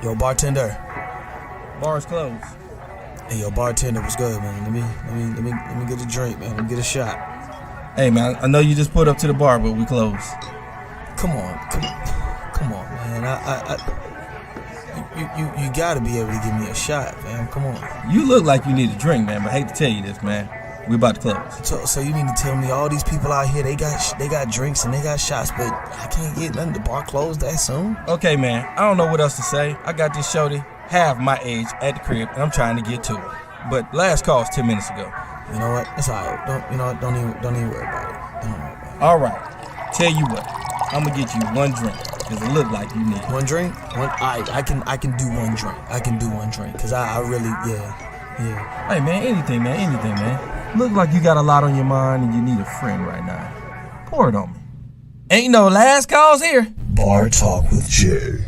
Yo, bartender. Bar's closed. Hey, yo, bartender, what's good, man? Let me get a drink, man. Let me get a shot. Hey, man, I know you just pulled up to the bar, but we closed. Come on, man. You gotta be able to give me a shot, man. Come on. You look like you need a drink, man, but I hate to tell you this, man. We about to close. So you mean to tell me all these people out here, they got drinks and they got shots, but I can't get nothing. The bar closed that soon? Okay, man, I don't know what else to say. I got this shorty half my age at the crib, and I'm trying to get to it. But last call was 10 minutes ago. You know what? It's all right. Don't even worry about it. Don't worry about it. All right. Tell you what, I'm gonna get you one drink, because it look like you need one drink. I can do one drink. I can do one drink, because I really, yeah. Hey, man, anything, man. Look like you got a lot on your mind and you need a friend right now. Pour it on me. Ain't no last calls here. Bar Talk with Jay.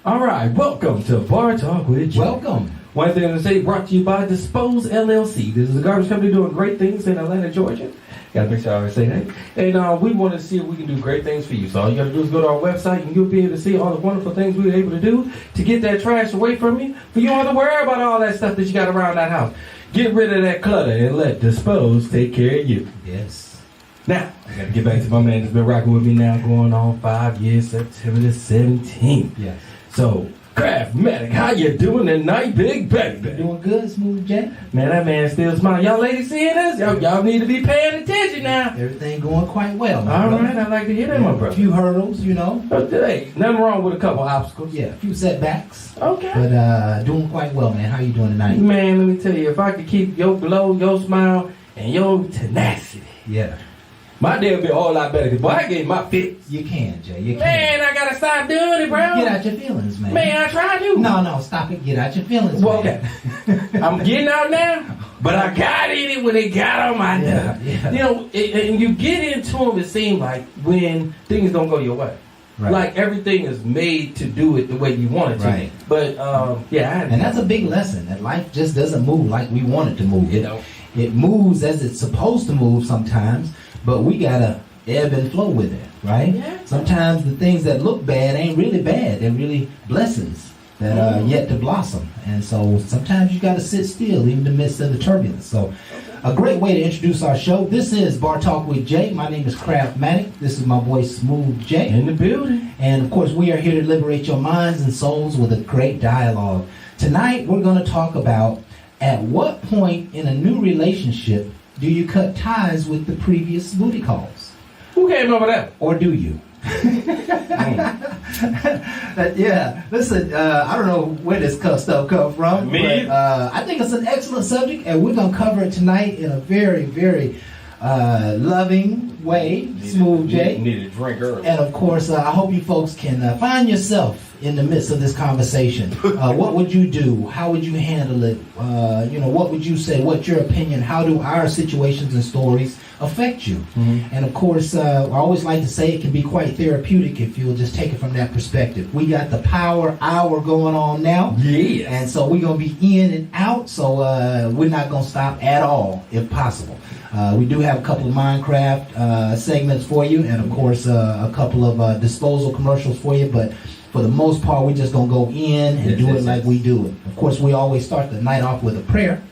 All right, welcome to Bar Talk with Jay. Welcome. One thing to say, brought to you by Dispose LLC. This is a garbage company doing great things in Atlanta, Georgia. Gotta make sure I always say that. And we want to see if we can do great things for you. So all you gotta do is go to our website and you'll be able to see all the wonderful things we were able to do to get that trash away from you. For you don't have to worry about all that stuff that you got around that house. Get rid of that clutter and let Dispose take care of you. Yes. Now, I gotta get back to my man that's been rocking with me now going on 5 years, September the 17th. Yes. So, Craftmatic, how you doing tonight, big baby? Doing good, Smooth Jay. Man, that man still smiling. Y'all ladies seeing this? Y'all need to be paying attention now. Everything going quite well. All right, I like to hear that, my brother. A few hurdles, you know. Hey, nothing wrong with a couple obstacles. Yeah, a few setbacks. Okay. But doing quite well, man. How you doing tonight? Man, let me tell you, if I could keep your glow, your smile, and your tenacity, Yeah. my day would be a whole lot better. Because, boy, I gave my fits. You can, Jay. You can. Man, I gotta stop doing it, bro. Get out your feelings, man. Man, I try to. No, stop it. Get out your feelings, Well, man. okay. I'm getting out now, but I got in it when they got on my nerve. Yeah. You know, and you get into them, it seems like, when things don't go your way. Right. Like everything is made to do it the way you want it to. Right. But, And that's a big lesson, that life just doesn't move like we want it to move. You know. It moves as it's supposed to move sometimes, but we gotta ebb and flow with it, right? Yeah. Sometimes the things that look bad ain't really bad. They're really blessings that are yet to blossom. And so sometimes you gotta sit still in the midst of the turbulence. So a great way to introduce our show. This is Bar Talk with Jay. My name is Craftmatic. This is my boy Smooth Jay. In the building. And of course, we are here to liberate your minds and souls with a great dialogue. Tonight, we're going to talk about at what point in a new relationship do you cut ties with the previous booty calls? Who came up with that? Or do you? Yeah, listen, I don't know where this stuff comes from. Me? But, I think it's an excellent subject, and we're going to cover it tonight in a very, very loving way. Smooth Jay. Need a drink early. And of course, I hope you folks can find yourself in the midst of this conversation. What would you do? How would you handle it? What would you say? What's your opinion? How do our situations and stories affect you? Mm-hmm. And of course, I always like to say it can be quite therapeutic if you'll just take it from that perspective. We got the power hour going on now. Yeah. And so we're going to be in and out. So we're not going to stop at all if possible. We do have a couple of Minecraft segments for you, and of course a couple of disposal commercials for you, but for the most part, we're just going to go in and do it like we do it. Of course, we always start the night off with a prayer.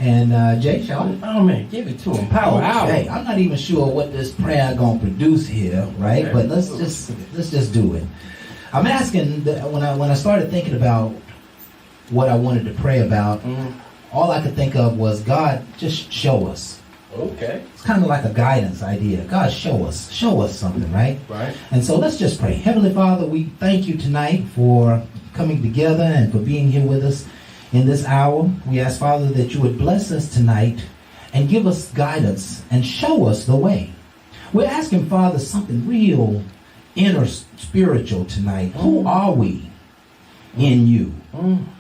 And Jay, shall I? Oh, man, give it to him. Power out. Okay, I'm not even sure what this prayer going to produce here, right? Okay. But let's just do it. I'm asking, when I started thinking about what I wanted to pray about, all I could think of was, God, just show us. Okay. It's kind of like a guidance idea. God, show us something, right? Right. And so let's just pray. Heavenly Father, we thank you tonight for coming together and for being here with us in this hour. We ask, Father, that you would bless us tonight and give us guidance and show us the way. We're asking, Father, something real inner spiritual tonight. Who are we in you?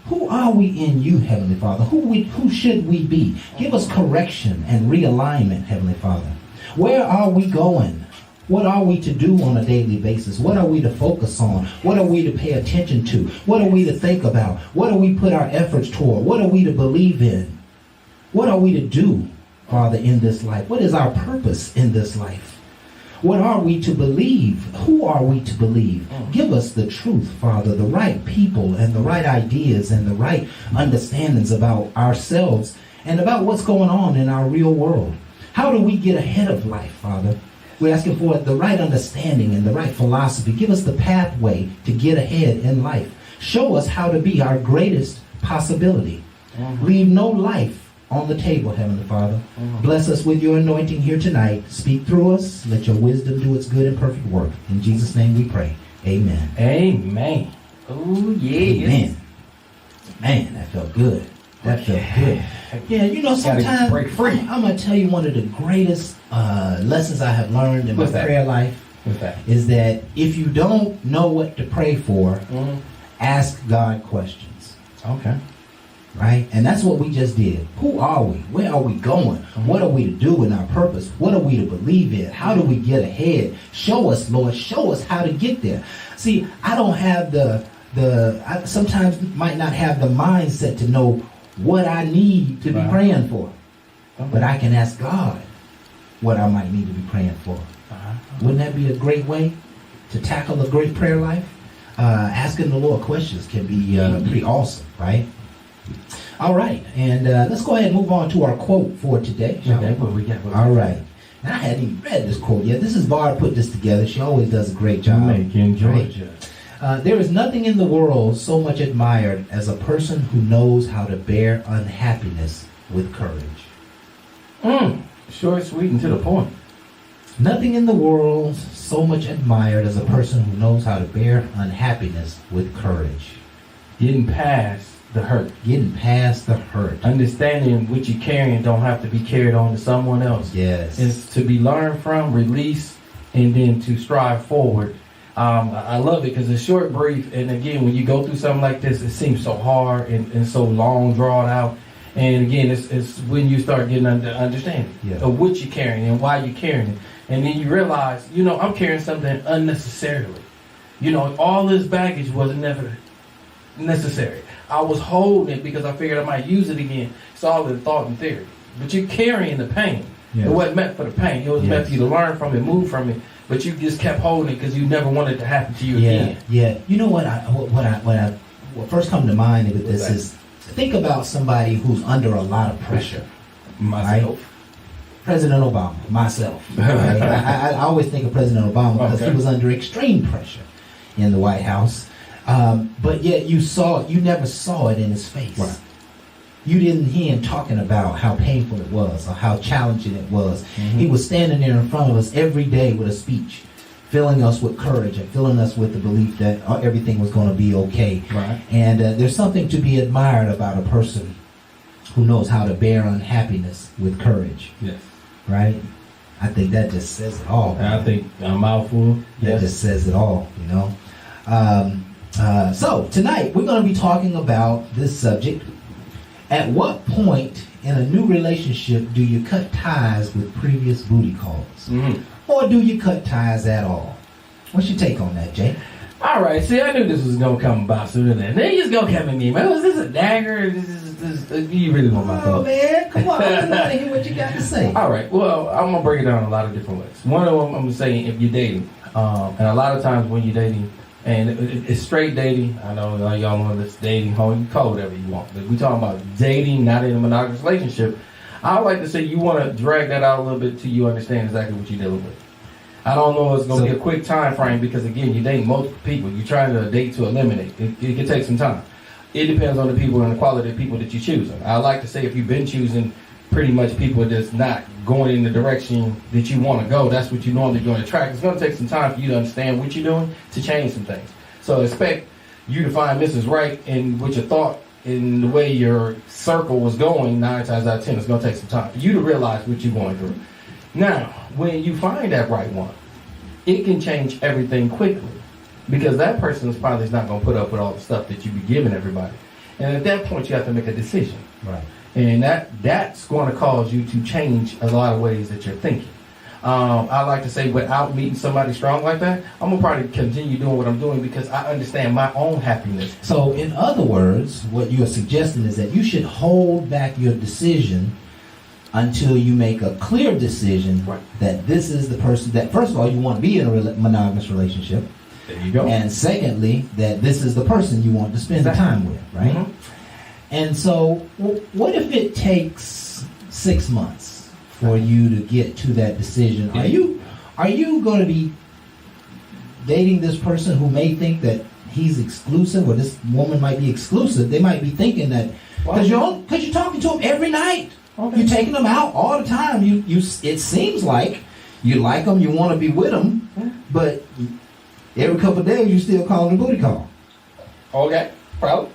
Who are we in you, Heavenly Father? Who should we be? Give us correction and realignment, Heavenly Father. Where are we going? What are we to do on a daily basis? What are we to focus on? What are we to pay attention to? What are we to think about? What do we put our efforts toward? What are we to believe in? What are we to do, Father, in this life? What is our purpose in this life? What are we to believe? Who are we to believe? Give us the truth, Father, the right people and the right ideas and the right understandings about ourselves and about what's going on in our real world. How do we get ahead of life, Father? We're asking for the right understanding and the right philosophy. Give us the pathway to get ahead in life. Show us how to be our greatest possibility. Leave no life on the table, Heavenly Father. Bless us with your anointing here tonight. Speak through us. Let your wisdom do its good and perfect work. In Jesus' name we pray. Amen. Amen. Oh, yeah. Amen. Man, that felt good. That felt good. Yeah, you know, sometimes break free. I'm going to tell you one of the greatest lessons I have learned in my prayer life What's that? is that if you don't know what to pray for, ask God questions. Okay. Right? And that's what we just did. Who are we? Where are we going? What are we to do in our purpose? What are we to believe in? How do we get ahead? Show us, Lord. Show us how to get there. See, I don't have I sometimes might not have the mindset to know what I need to be praying for. But I can ask God what I might need to be praying for. Wouldn't that be a great way to tackle a great prayer life? Asking the Lord questions can be pretty awesome, right? All right, and let's go ahead and move on to our quote for today. Okay, what we got? All right. Now, I hadn't even read this quote yet. This is Barb put this together. She always does a great job. Macon, Georgia. There is nothing in the world so much admired as a person who knows how to bear unhappiness with courage. Short, sweet, and to the point. Nothing in the world so much admired as a person who knows how to bear unhappiness with courage. Getting past the hurt. Getting past the hurt. Understanding what you're carrying don't have to be carried on to someone else. Yes. It's to be learned from, released, and then to strive forward. I love it because it's short, brief, and again, when you go through something like this, it seems so hard and so long, drawn out. And again, it's when you start getting understanding of what you're carrying and why you're carrying it. And then you realize, you know, I'm carrying something unnecessarily. You know, all this baggage was never necessary. I was holding it because I figured I might use it again. It's all in thought and theory. But you're carrying the pain. Yes. It wasn't meant for the pain. It was meant for you to learn from it, move from it. But you just kept holding it because you never wanted it to happen to you again. Yeah. You know what first come to mind with this is think about somebody who's under a lot of pressure. Myself. Right? President Obama. Myself. Right? I always think of President Obama because he was under extreme pressure in the White House. But yet you never saw it in his face. Right. You didn't hear him talking about how painful it was or how challenging it was. He was standing there in front of us every day with a speech, filling us with courage and filling us with the belief that everything was going to be okay. Right. And there's something to be admired about a person who knows how to bear unhappiness with courage. Yes. Right? I think that just says it all. I think a mouthful. That just says it all, you know. So tonight we're going to be talking about this subject. At what point in a new relationship do you cut ties with previous booty calls? Or do you cut ties at all? What's your take on that, Jay? All right, see, I knew this was going to come about sooner than then. You just going to come at me, man. Was this a dagger? You really want my thoughts? Oh, man, come on. I want to hear what you got to say. All right, well, I'm going to break it down a lot of different ways. One of them, I'm going to say if you're dating. And a lot of times when you're dating, and it's straight dating. I know y'all know this dating, you can call it whatever you want. But we're talking about dating, not in a monogamous relationship. I would like to say you want to drag that out a little bit till you understand exactly what you're dealing with. I don't know if it's going to be a quick time frame because, again, you're dating multiple people. You're trying to date to eliminate. It can take some time. It depends on the people and the quality of people that you're choosing. I like to say if you've been choosing pretty much people that's not going in the direction that you want to go, that's what you're normally going to attract. It's going to take some time for you to understand what you're doing to change some things. So expect you to find Mrs. Right and what you thought in the way your circle was going 9 times out of 10, it's going to take some time for you to realize what you're going through. Now, when you find that right one, it can change everything quickly because that person is probably not going to put up with all the stuff that you be giving everybody. And at that point, you have to make a decision. Right. And that's going to cause you to change a lot of ways that you're thinking. I like to say without meeting somebody strong like that, I'm going to probably continue doing what I'm doing because I understand my own happiness. So in other words, what you're suggesting is that you should hold back your decision until you make a clear decision Right. that this is the person that, first of all, you want to be in a monogamous relationship. There you go. And secondly, that this is the person you want to spend the time with, right? Mhm. And so, what if it takes 6 months for you to get to that decision? Are you going to be dating this person who may think that he's exclusive, or this woman might be exclusive? They might be thinking that because you're talking to him every night, Okay. you're taking them out all the time. It seems like you like them, you want to be with them, but every couple of days you still calling the booty call. Okay, bro.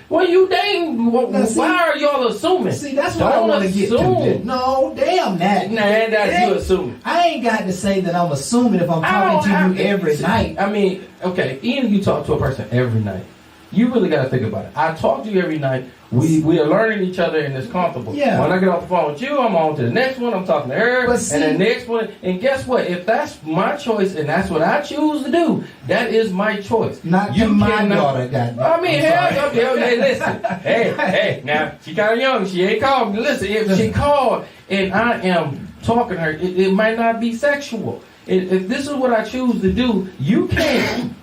Well, you dating. Now, see- Why are y'all assuming? See, that's what I Don't want to get to. assume. No, damn that. Nah, that's you assuming. I ain't got to say that I'm assuming if I'm talking to you every night. I mean, okay, even if you talk to a person every night, you really got to think about it. I talk to you every night. We are learning each other and it's comfortable. Yeah. When I get off the phone with you, I'm on to the next one. I'm talking to her But see- and the next one. And guess what? If that's my choice and that's what I choose to do, that is my choice. Not you to my cannot- daughter, goddamn. I mean, I'm hell, sorry. okay, listen. Hey, now, she kind of young. She ain't called me. Listen, if she called and I am talking to her, it might not be sexual. If this is what I choose to do, you can't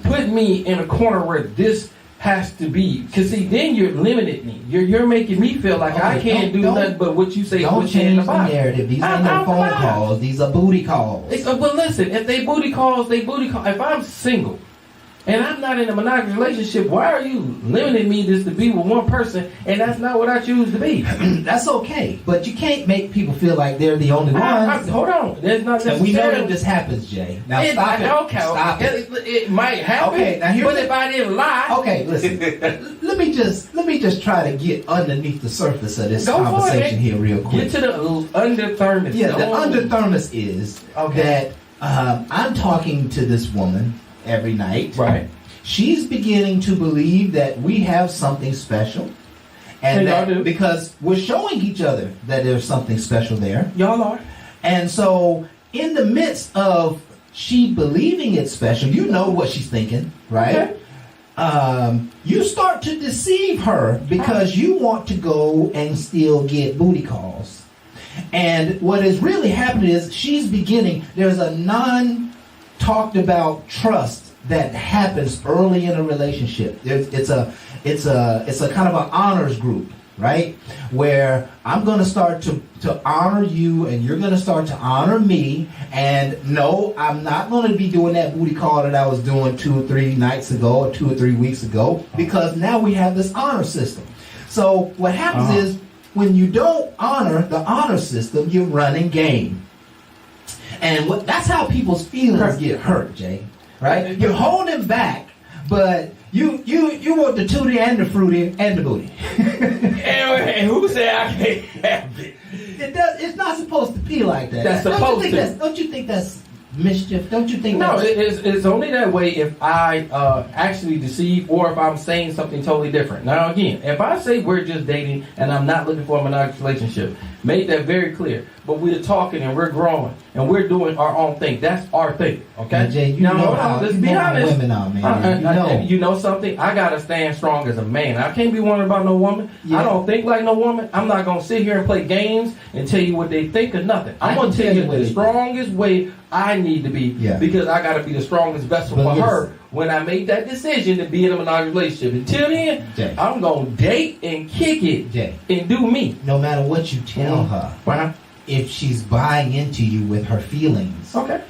put me in a corner where this has to be. Because, see, then you're limiting me. You're making me feel like I Okay, can't do don't- nothing but what you say. Don't what's in change the box. narrative. These I- ain't no I'm phone fine. calls. These are booty calls. Well, listen, if they booty calls, they booty call. If I'm single and I'm not in a monogamous relationship, why are you limiting me just to be with one person and that's not what I choose to be? That's okay, but you can't make people feel like they're the only ones. Hold on. There's not And we know that necessarily- this happens, Jay. Now stop it. Okay, Stop it. It might happen. Okay, now here's but the- if I didn't lie, Okay, listen. let me just try to get underneath the surface of this Go for conversation it. here real quick. get to the underthermos. Yeah, the Don't- underthermos is Okay. that I'm talking to this woman every night. Right. She's beginning to believe that we have something special. And And y'all that do. because we're showing each other that there's something special there. Y'all are. And so in the midst of she believing it's special, you know what she's thinking, right? Okay. You start to deceive her because you want to go and still get booty calls. And what is really happening is she's beginning, there's a non-talked about trust that happens early in a relationship. It's a kind of an honors group, right? Where I'm going to start to honor you and you're going to start to honor me. And no, I'm not going to be doing that booty call that I was doing 2 or 3 nights ago or 2 or 3 weeks ago, because now we have this honor system. So what happens is when you don't honor the honor system, you're running game. And that's how people's feelings get hurt, Jay. Right? You're holding back, but you want the tutti and the fruity and the booty. And who said I can't have it? It's not supposed to be like that. That's supposed to. Don't you think that's mischief? Don't you think No, that's... it's only that way if I actually deceive or if I'm saying something totally different. Now, again, if I say we're just dating and I'm not looking for a monogamous relationship, make that very clear. But we're talking and we're growing and we're doing our own thing. That's our thing, okay? Now, Jay, you now, know hold on, how- let's you be know how honest. women are, man. You know something? I gotta stand strong as a man. I can't be worried about no woman. Yeah. I don't think like no woman. I'm not gonna sit here and play games and tell you what they think or nothing. I'm I gonna can tell tell you you what the they strongest way I need to be, Yeah. because I gotta be the strongest vessel But for yes. her when I make that decision to be in a monogamous relationship. Until then, Jay. I'm gonna date and kick it Jay, and do me. no matter what you tell her, Right? if she's buying into you with her feelings, Okay.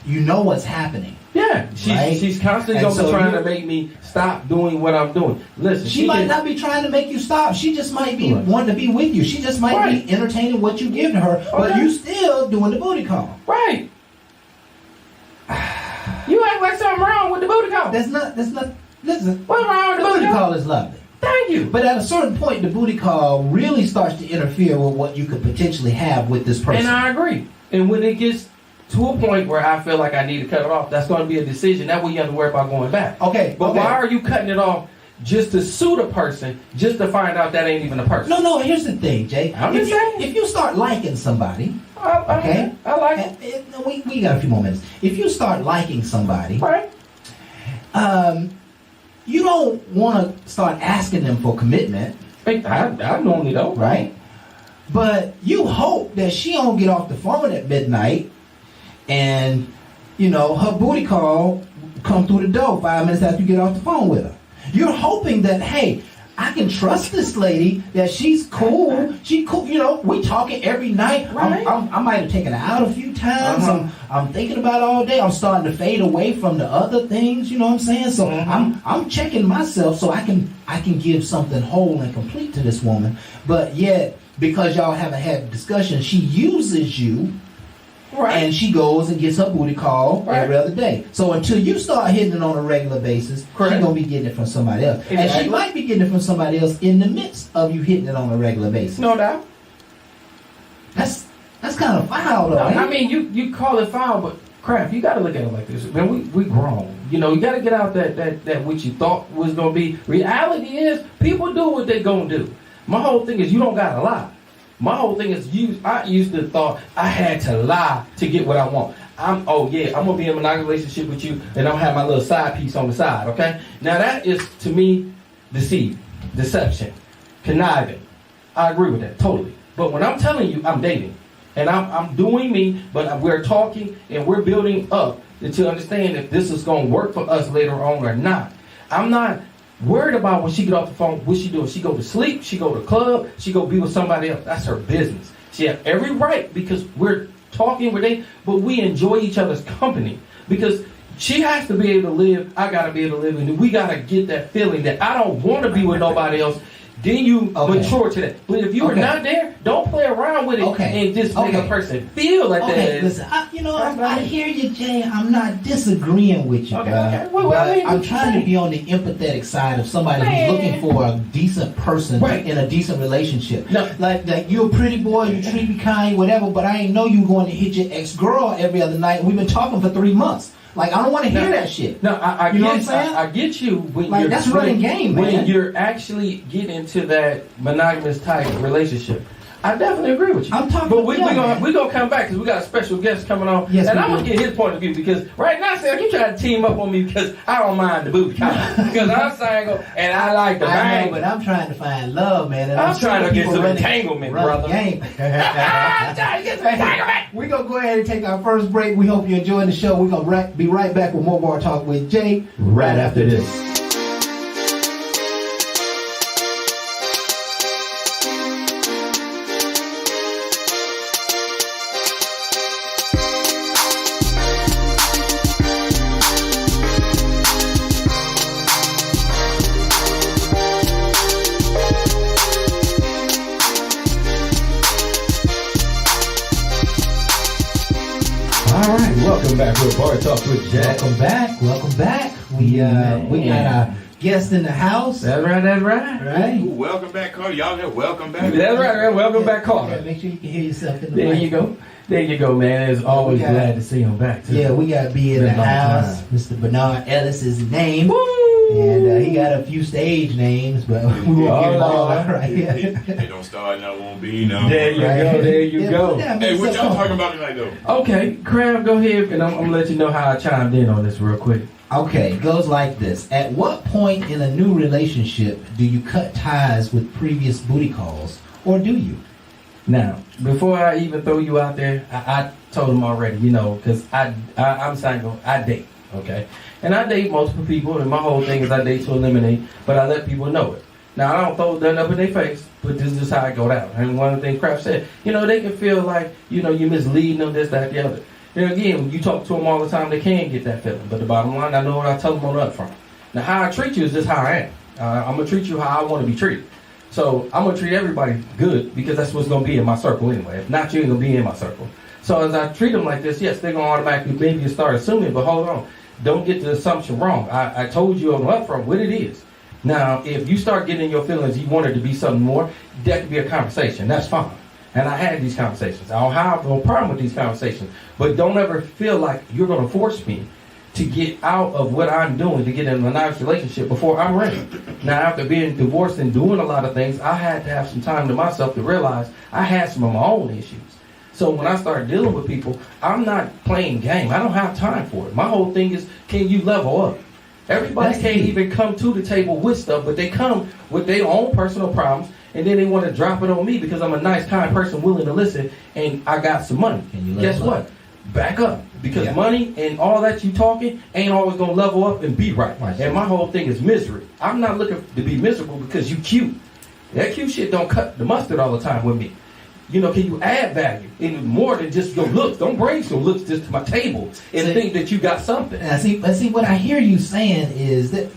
you know what's happening. Yeah, Right? she's constantly And gonna be so trying you- to make me stop doing what I'm doing. Listen, She might can- not be trying to make you stop. She just might be Right. wanting to be with you. She just might Right. be entertaining what you give to her, but Okay. you still doing the booty call. Right. You act like something wrong with the booty call. That's not, listen, What's wrong with the the booty booty call? call is lovely. Thank you. But at a certain point, the booty call really starts to interfere with what you could potentially have with this person. And I agree. And when it gets to a point where I feel like I need to cut it off, that's going to be a decision. That way you have to worry about going back. Okay, But okay. why are you cutting it off just to suit a person, just to find out that ain't even a person? No, here's the thing, Jay. I'm If just you, saying. if you start liking somebody, okay? I like it. and we got a few more minutes. If you start liking somebody, Right. you don't want to start asking them for commitment, I normally don't. right? But you hope that she don't get off the phone at midnight and, her booty call come through the door 5 minutes after you get off the phone with her. You're hoping that, hey, I can trust this lady, that she's cool. She cool, we talking every night. Right. I might have taken her out a few times. I'm thinking about it all day. I'm starting to fade away from the other things, you know what I'm saying? So I'm checking myself so I can give something whole and complete to this woman. But yet, because y'all haven't had a discussion, she uses you. Right. And she goes and gets her booty call every other day. So until you start hitting it on a regular basis, she's going to be getting it from somebody else. Exactly. And she might be getting it from somebody else in the midst of you hitting it on a regular basis. No doubt. That's kind of foul, though. No, I mean, you call it foul, but crap, you got to look at it like this. Man, we grown. You got to get out that what you thought was going to be. Reality is, people do what they going to do. My whole thing is you don't got to lie. My whole thing is I used to thought I had to lie to get what I want. I'm gonna be in a monogamous relationship with you, and I'll have my little side piece on the side. Okay, now that is to me deception, conniving. I agree with that totally. But when I'm telling you I'm dating, and I'm doing me, but we're talking and we're building up to understand if this is gonna work for us later on or not. I'm not worried about when she get off the phone, what she doing. She go to sleep, she go to the club, she go be with somebody else. That's her business. She has every right because we're talking but we enjoy each other's company. Because she has to be able to live, I gotta be able to live, and we gotta get that feeling that I don't want to be with nobody else. Then you mature to that. But if you are not there, don't play around with it and just make a person feel like that. Listen, I hear you, Jay. I'm not disagreeing with you, Okay. Well, I'm trying to be on the empathetic side of somebody who's looking for a decent person in a decent relationship. No. Like you're a pretty boy, you treat me kind, whatever, but I ain't know you going to hit your ex-girl every other night, and we've been talking for 3 months. Like, I don't want to hear that shit. No, I you know get, what I'm saying? I get you. When like, that's running game, man. When you're actually getting into that monogamous type relationship. I definitely agree with you. I'm talking but we're gonna come back because we got a special guest coming on. Yes, and I'm going to get his point of view because right now, Sam, you trying to team up on me because I don't mind the booty call. Because I'm single and I like the bang. But I'm trying to find love, man. And I'm trying to get some entanglement, brother. Game. I'm trying to get some entanglement. We're going to go ahead and take our first break. We hope you enjoyed the show. We're going to be right back with more Bar Talk with Jay right after this. Welcome back to Bar Talk with Jack. Welcome back. We got our guest in the house. That's right. Right. Ooh, welcome back, Carter. Y'all here, welcome back. That's right. Welcome back, Carter. Make sure you can hear yourself in the There mic. you go, man. It's always glad to see him back, too. Yeah, we got B in the house. Mr. Bernard Ellis is his name. Woo! And he got a few stage names, but we won't get them all out right here. They don't start, no, won't be, no. There you go. Hey, what y'all talking about tonight, though? Okay, Crab, go ahead, and I'm going to let you know how I chimed in on this real quick. Okay, it goes like this. At what point in a new relationship do you cut ties with previous booty calls, or do you? Now, before I even throw you out there, I told him already, because I'm single, I date, okay? And I date multiple people, and my whole thing is I date to eliminate, but I let people know it. Now, I don't throw nothing up in their face, but this is how I go down. And one of the things Kraft said, they can feel like, you're misleading them, this, that, the other. And again, when you talk to them all the time, they can get that feeling. But the bottom line, I know what I tell them on the upfront. Now, how I treat you is just how I am. I'm going to treat you how I want to be treated. So I'm going to treat everybody good because that's what's going to be in my circle anyway. If not, you ain't going to be in my circle. So as I treat them like this, yes, they're going to automatically maybe start assuming, but hold on. Don't get the assumption wrong. I told you on the upfront what it is. Now, if you start getting in your feelings, you want it to be something more, that could be a conversation. That's fine. And I had these conversations. I don't have no problem with these conversations. But don't ever feel like you're going to force me to get out of what I'm doing to get in a nice relationship before I'm ready. Now, after being divorced and doing a lot of things, I had to have some time to myself to realize I had some of my own issues. So when I start dealing with people, I'm not playing game. I don't have time for it. My whole thing is, can you level up? Everybody can't even come to the table with stuff, but they come with their own personal problems, and then they want to drop it on me because I'm a nice, kind person willing to listen, and I got some money. And you let Guess them what? Back up. Because Yeah. money and all that you talking ain't always going to level up and be right. Right. And my whole thing is misery. I'm not looking to be miserable because you cute. That cute shit don't cut the mustard all the time with me. You know, can you add value? And more than just your looks. Don't bring some looks just to my table and See- think that you got something. And see, what I hear you saying is that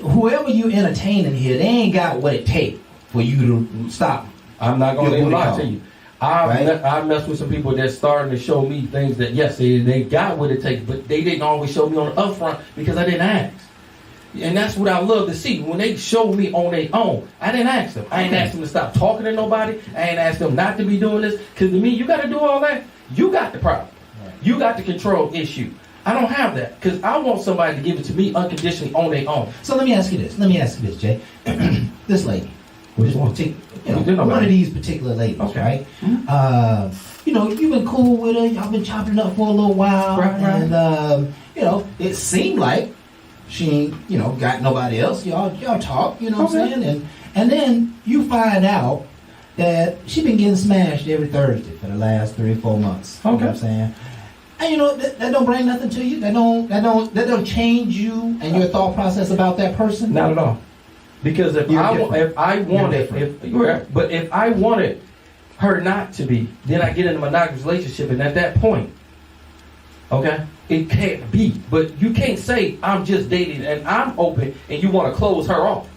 whoever you entertaining here, they ain't got what it takes for you to stop. I'm not going to Your booty lie call. to you. Right? I mess with some people that's starting to show me things that, yes, they got what it takes, but they didn't always show me on the upfront because I didn't ask. And that's what I love to see. When they show me on their own, I didn't ask them. I ain't asked them to stop talking to nobody. I ain't asked them not to be doing this. Because to me, you got to do all that. You got the problem. You got the control issue. I don't have that. Because I want somebody to give it to me unconditionally on their own. So let me ask you this, Jay. This lady, Which one? one of these particular ladies, Okay. right? You know, you've been cool with her. Y'all been chopping it up for a little while, Right. and you know, it seemed like she ain't, you know, got nobody else. Y'all talk, you know what I'm Okay. saying? And then you find out that she been getting smashed every Thursday for the last 3 or 4 months. You know what I'm Okay. saying? And you know that don't bring nothing to you. That don't change you and your thought process about that person. Not at all. Because if You're I different. wanted, different. if I wanted her not to be, then I get in a monogamous relationship, and at that point, okay, it can't be. But you can't say I'm just dating and I'm open, and you want to close her off.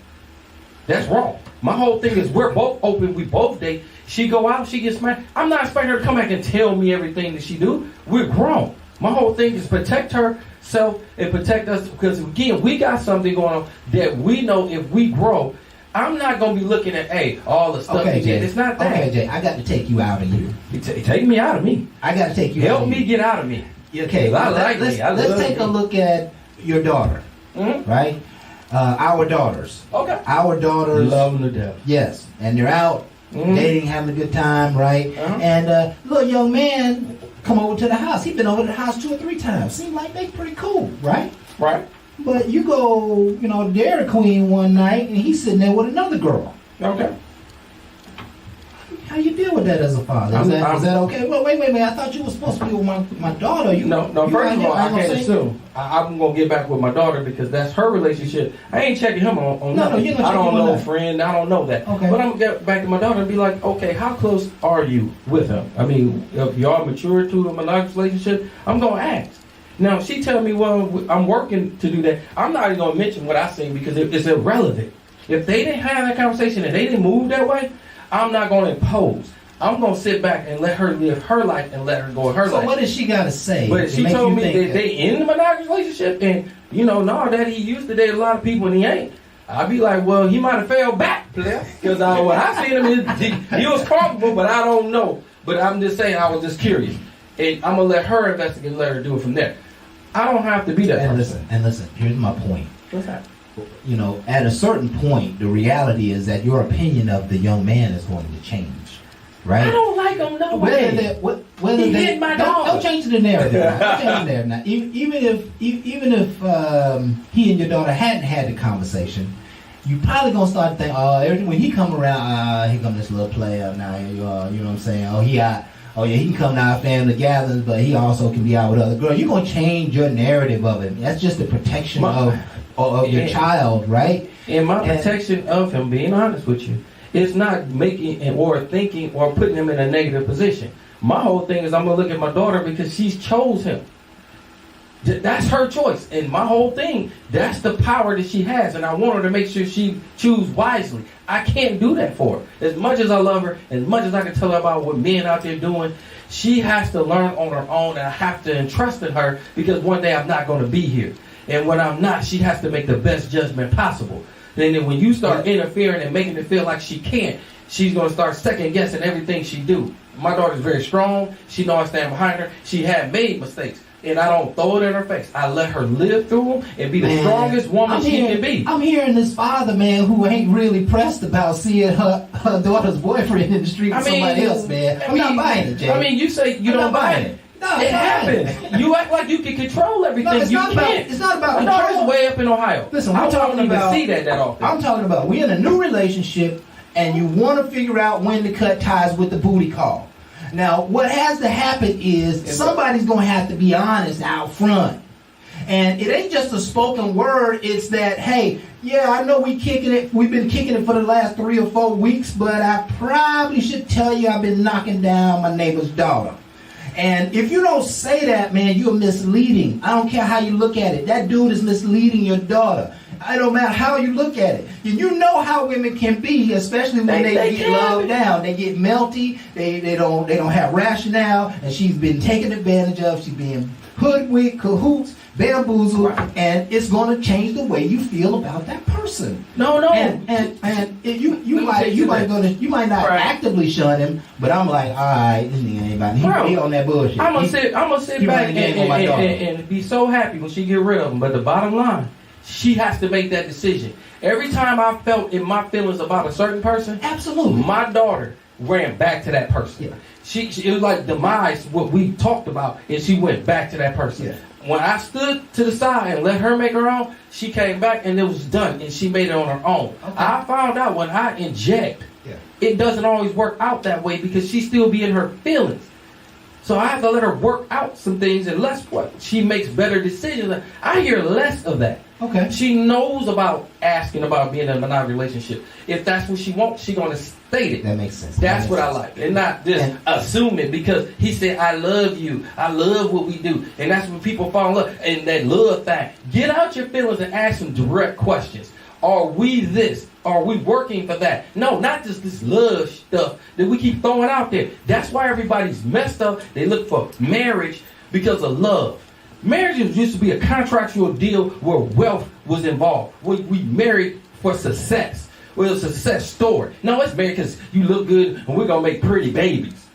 That's wrong. My whole thing is we're both open. We both date. She go out, she gets smashed. I'm not expecting her to come back and tell me everything that she do. We're grown. My whole thing is protect herself and protect us, because again, we got something going on that we know if we grow. I'm not gonna be looking at all the stuff Okay, you did. Jay. It's not that. Okay, Jay. I got to take you out of you. Take me out of me. I got to take you out Help of me you. get out of me. Okay, I like let's, me. I let's love take a me. look at your daughter, Mhm. right? Our daughters. Okay. Our daughters. Love them to death. Yes, and they're out Mhm. dating, having a good time, right? Uh-huh. And little young man come over to the house. He's been over to the house 2 or 3 times. Seems like they pretty cool, right? Right. But you go, you know, Dairy Queen one night, and he's sitting there with another girl. Okay. How you deal with that as a father? Is that okay? Well, wait. I thought you were supposed to be with my daughter. No. you First out of here, all, I gonna can't say- assume. I'm gonna get back with my daughter because that's her relationship. I ain't checking him on No, nothing. you're not I don't checking on know that. friend. I don't know that. Okay. But I'm gonna get back to my daughter and be like, okay, how close are you with him? I mean, if y'all mature to a monogamous relationship, I'm gonna ask. Now, if she tell me, well, I'm working to do that, I'm not even gonna mention what I seen because it's irrelevant. If they didn't have that conversation and they didn't move that way, I'm not gonna impose. I'm gonna sit back and let her live her life and let her go her So life. what does she got to say? But to she make told you me think that they in the monogamous relationship, and you know, no, that he used to date a lot of people and he ain't. I'd be like, well, he might have fell back, player, because what I seen him is he was comfortable, but I don't know. But I'm just saying, I was just curious, and I'm gonna let her investigate, and let her do it from there. I don't have to be that person. And listen. Here's my point. What's that? You know, at a certain point, the reality is that your opinion of the young man is going to change, right? I don't like him no Whether way. whether He they hit my don't, dog. don't change the narrative. Now. Don't change the narrative now. Even if he and your daughter hadn't had the conversation, you probably gonna start to think, when he come around, here come this little player now. You know what I'm saying? He can come to our family gatherings, but he also can be out with other girls. You're gonna change your narrative of it. That's just the protection of your Yeah. child, right? And my And- protection of him, being honest with you, is not making or thinking or putting him in a negative position. My whole thing is I'm gonna look at my daughter because she's chose him. That's her choice, and my whole thing, that's the power that she has, and I want her to make sure she choose wisely. I can't do that for her. As much as I love her, as much as I can tell her about what men out there doing, she has to learn on her own, and I have to entrust in her because one day I'm not going to be here. And when I'm not, she has to make the best judgment possible. And then when you start interfering and making it feel like she can't, she's going to start second guessing everything she do. My daughter's very strong. She knows I stand behind her. She had made mistakes. And I don't throw it in her face. I let her live through them and be the strongest woman she can be. I'm hearing this father, man, who ain't really pressed about seeing her daughter's boyfriend in the street with somebody else, man. I'm not buying it, Jay. I mean, you say you I'm don't not buy buying it. it. No, It I'm not buying happens. You act like you can control everything. No, it's you not about- can't. it's not about My daughter's control. way up in Ohio. Listen, I we're don't talking even about. see that often. I'm talking about we're in a new relationship, and you want to figure out when to cut ties with the booty call. Now, what has to happen is somebody's going to have to be honest out front. And it ain't just a spoken word. It's that, hey, yeah, I know we've been kicking it for the last 3 or 4 weeks, but I probably should tell you I've been knocking down my neighbor's daughter. And if you don't say that, man, you're misleading. I don't care how you look at it. That dude is misleading your daughter. I don't matter how you look at it. You know how women can be, especially when they get loved down. They get melty. They don't have rationale. And she's been taken advantage of. She's being hoodwinked, cahoots, bamboozled, and it's going to change the way you feel about that person. No. And you might not actively shun him, but I'm like, all right, this nigga ain't about he on that bullshit. I'm gonna sit back and be so happy when she get rid of him. But the bottom line, she has to make that decision. Every time I felt in my feelings about a certain person, absolutely, my daughter ran back to that person. Yeah. She it was like demise, what we talked about, and she went back to that person. Yeah. When I stood to the side and let her make her own, she came back and it was done, and she made it on her own. Okay. I found out when I inject, it doesn't always work out that way because she still be in her feelings. So I have to let her work out some things, and less what she makes better decisions. I hear less of that. Okay. She knows about asking about being in a monogamous relationship. If that's what she wants, she's going to state it. That makes sense. That's what I like. And not just assuming because he said, I love you. I love what we do. And that's when people fall in love. And that love thing. Get out your feelings and ask some direct questions. Are we this? Are we working for that? No, not just this love stuff that we keep throwing out there. That's why everybody's messed up. They look for marriage because of love. Marriage used to be a contractual deal where wealth was involved. We married for success. Well, it's a success story. No, it's married because you look good and we're going to make pretty babies.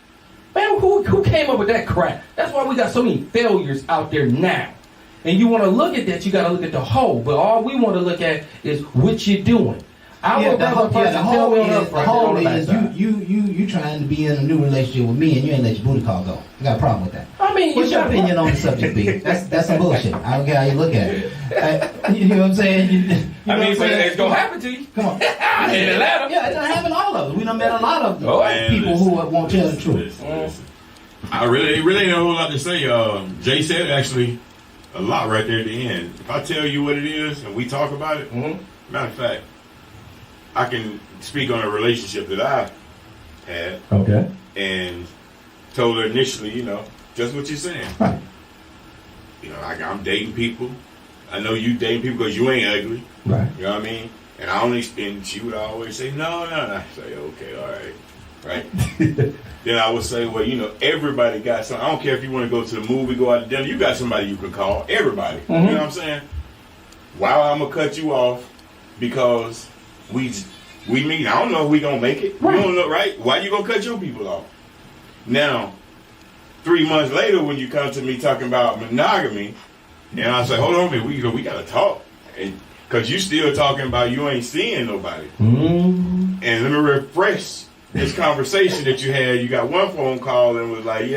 Man, who came up with that crap? That's why we got so many failures out there now. And you want to look at that, you got to look at the whole. But all we want to look at is what you're doing. The whole is you trying to be in a new relationship with me and you ain't let your booty call go. I got a problem with that. I mean, what's your opinion on the subject, B? That's some bullshit. I don't care how you look at it. You know what I'm saying? But it's gonna happen to you. Come on. In Atlanta. Yeah, it done happened all of us. We done met a lot of people who won't tell the truth. I really ain't a whole lot to say. Jay said actually a lot right there at the end. If I tell you what it is and we talk about it, matter of fact, I can speak on a relationship that I had. Okay. And told her initially, just what you're saying. Right. I'm dating people. I know you dating people because you ain't ugly. Right. You know what I mean? And she would always say, no. I say, okay, all right. Right? Then I would say, well, everybody got something. I don't care if you want to go to the movie, go out to dinner. You got somebody you can call. Everybody. You know what I'm saying? Why I'm going to cut you off? Because we meet. I don't know if we going to make it. Right. You don't know, right? Why you going to cut your people off? Now, 3 months later, when you come to me talking about monogamy, and I say, hold on a minute, we got to talk. Because you still talking about you ain't seeing nobody. And let me refresh this conversation that you had. You got one phone call and was like,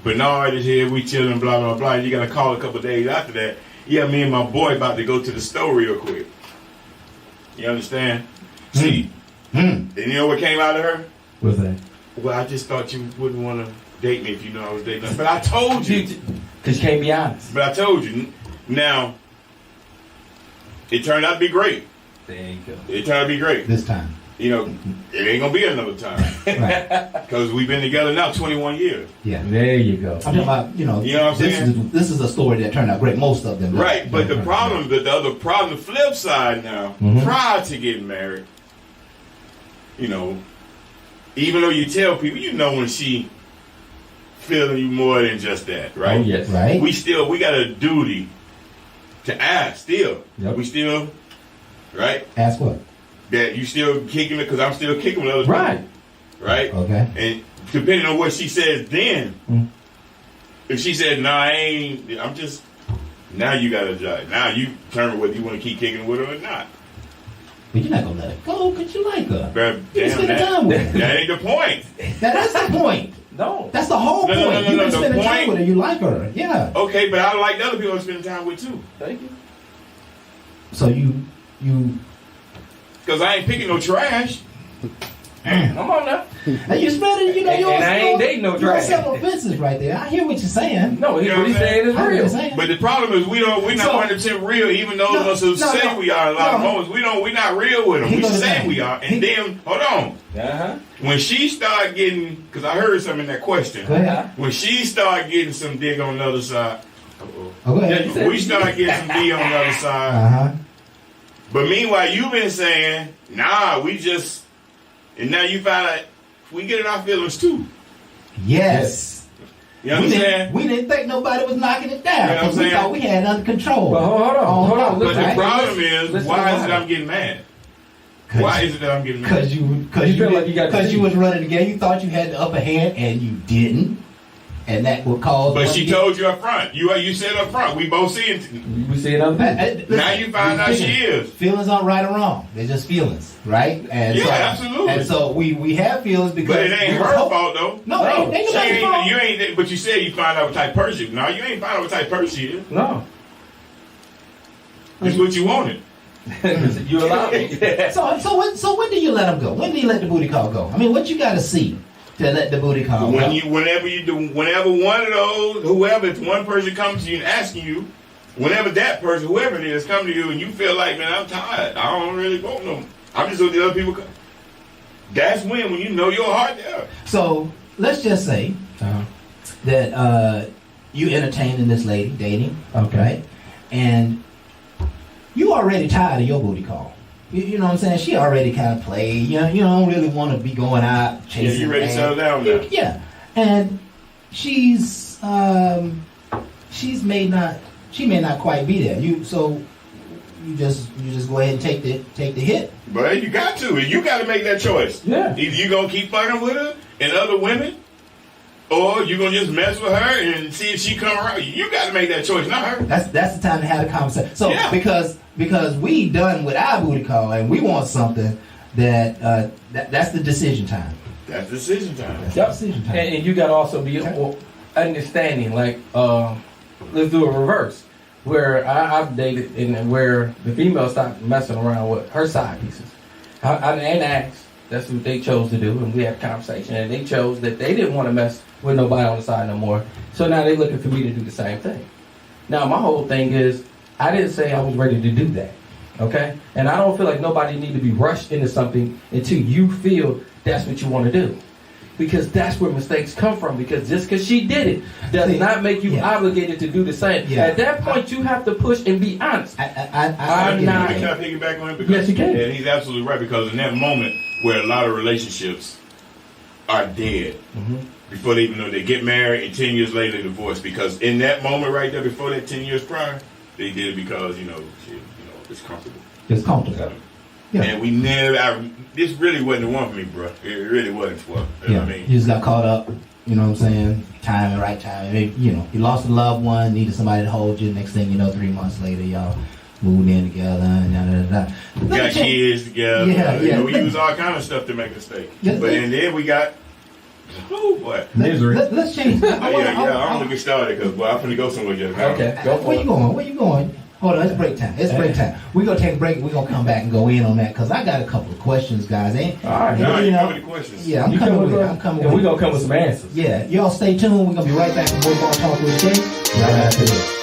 Bernard is here, we chilling, blah, blah, blah. And you got to call a couple days after that. Yeah, me and my boy about to go to the store real quick. You understand? See, and you know what came out of her? What's that? Well, I just thought you wouldn't want to date me if you know I was dating. But I told you. Because you can't be honest. But I told you. Now, it turned out to be great. There you go. It turned out to be great. This time. It ain't going to be another time. Right. Because we've been together now 21 years. Yeah. There you go. I'm talking about, You know what I'm saying? This is a story that turned out great. Most of them. Right. But the problem, the other problem, the flip side now, prior to getting married, even though you tell people, when she feeling you more than just that, right? Oh, yes. Right. We got a duty to ask still. Yep. We still, right? Ask what? That you still kicking it because I'm still kicking with other people. Right. Right? Okay. And depending on what she says then, if she said, nah, I ain't, I'm just, now you got to judge. Now you determine whether you want to keep kicking with her or not. But you're not going to let it go because you like her. But You spend time with her. that ain't the point. That's the point. No. That's the whole point. No, You've been the spending time point- with her. You like her. Yeah. Okay, but I like the other people I'm spending time with too. Thank you. So you Because I ain't picking no trash. Come on now. And you spreading, you know, And I ain't dating no drag. several offenses right there. I hear what you're saying. No, You know what he's what I'm saying is I hear what you're real. saying. But the problem is we're not So- 100% real. Even those of us who No, say no, we are, a lot of no. moments we're not real with them. He We gonna say say- we are, and he- then hold on. Uh-huh. When she started getting, because I heard something in that question. Go ahead. When she started getting some dig on the other side, Oh, go Yeah, ahead. you said- we started getting some dig on the other side. Uh-huh. But meanwhile, you've been saying, nah, we just, and now you find out we get in our feelings too. Yes. You understand? We didn't think nobody was knocking it down You know what I'm because we saying? thought we had it under control. But hold on. But Listen, the right? problem is, Listen why to is it mine. I'm getting mad? Why is it that I'm getting mad? Because You feel like you got because the you lead. was running the game. You thought you had the upper hand, and you didn't, and that would cause. But one she to get- told you up front. You said up front. We both see it. we see another Listen, Now you find out she is. Feelings aren't right or wrong. They're just feelings, right? And Yeah, so, absolutely. And so we have feelings because But it ain't we her was hope- fault though. No, it ain't She nobody's fault. ain't, you ain't. But you said you find out what type of person. No, you ain't find out what type of person she is. No. It's what you wanted. You allowed me. So when do you let them go? When do you let the booty call go? I mean, what you got to see to let the booty call go? Whenever one of those, whoever, if one person comes to you and asking you, whenever that person, whoever it is, come to you and you feel like, man, I'm tired. I don't really want no. I'm just letting the other people come. That's when you know your heart there. So let's just say Uh-huh. that you entertaining this lady, dating, Okay. right? And you already tired of your booty call. You know what I'm saying? She already kind of played. You don't really want to be going out Yeah, chasing. you ready to ass. settle down now. Yeah, and she may not quite be there. You just go ahead and take the hit. But you got to. You got to make that choice. Yeah. Either you gonna keep fucking with her and other women, or you gonna just mess with her and see if she come around. You got to make that choice, not her. That's the time to have a conversation. So Yeah. because we done with our booty call and we want something that's the decision time. That's decision time. That's Yep. the decision time. And you got to also be understanding, like, let's do a reverse. Where I've dated and where the female stopped messing around with her side pieces. I ain't asked. That's what they chose to do, and we had a conversation, and they chose that they didn't want to mess with nobody on the side no more. So now they're looking for me to do the same thing. Now my whole thing is, I didn't say I was ready to do that, okay? And I don't feel like nobody need to be rushed into something until you feel that's what you want to do. Because that's where mistakes come from. Because just because she did it does not make you Yeah. obligated to do the same. Yeah. At that point, you have to push and be honest. I'm not- Can I piggyback on him? Because, Yes, you can. And he's absolutely right, because in that moment where a lot of relationships are dead before they even know they get married and 10 years later divorce, because in that moment right there before that 10 years prior, they did it because, it's comfortable. It's comfortable. Yeah. And we this really wasn't the one for me, bro. It really wasn't for, you know what I mean? You just got caught up. You know what I'm saying? Time, right time. You lost a loved one, needed somebody to hold you. Next thing you know, 3 months later, y'all moved in together and da. We got kids together. Yeah. We use all kind of stuff to make a mistake. Yeah. And then we got, oh boy. Misery. Let's change. I don't want to get started because I'm finna go somewhere just now. Okay, go for Where it. you going? Where you going? Hold on, it's break time. It's break time. We're going to take a break. We're going to come back and go in on that because I got a couple of questions, guys. All right. Now You you know, know the questions. yeah, I'm You coming coming with it. with I'm coming and with we're it. going to come with some answers. Yeah, y'all stay tuned. We're going to be right back with more Ball Talk with Jay right after this.